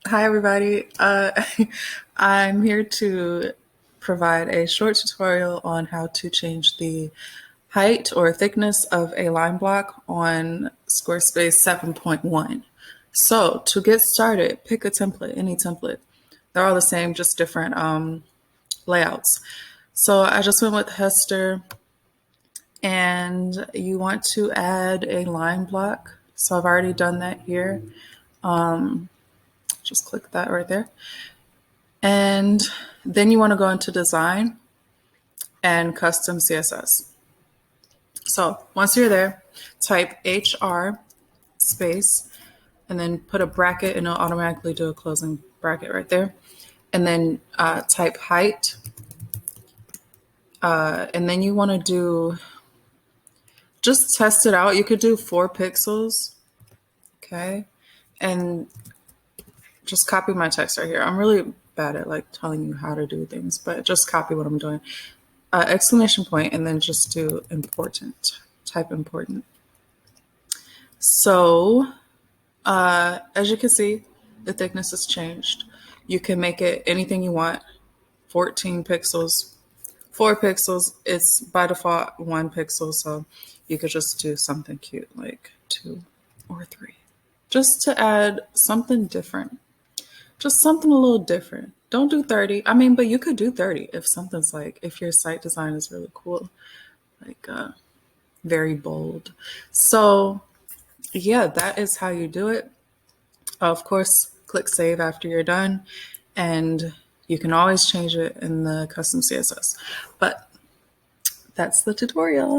Hi, everybody. I'm here to provide a short tutorial on how to change the height or thickness of a line block on Squarespace 7.1. So to get started, pick a template, any template. They're all the same, just different layouts. So I just went with Hester, and you want to add a line block. So I've already done that here. Just click that right there. And then you want to go into design and custom CSS. So once you're there, type HR space and then put a bracket and it'll automatically do a closing bracket right there. And then type height. And then you want to just test it out. You could do 4 pixels. Okay. And just copy my text right here. I'm really bad at like telling you how to do things, but just copy what I'm doing. Exclamation point, and then just do important, type important. So as you can see, the thickness has changed. You can make it anything you want, 14 pixels, 4 pixels. It's by default 1 pixel, so you could just do something cute like 2 or 3, just to add something different. Just something a little different. Don't do 30. I mean, but you could do 30 if something's like, if your site design is really cool, like very bold. So yeah, that is how you do it. Of course, click save after you're done, and you can always change it in the custom CSS. But that's the tutorial.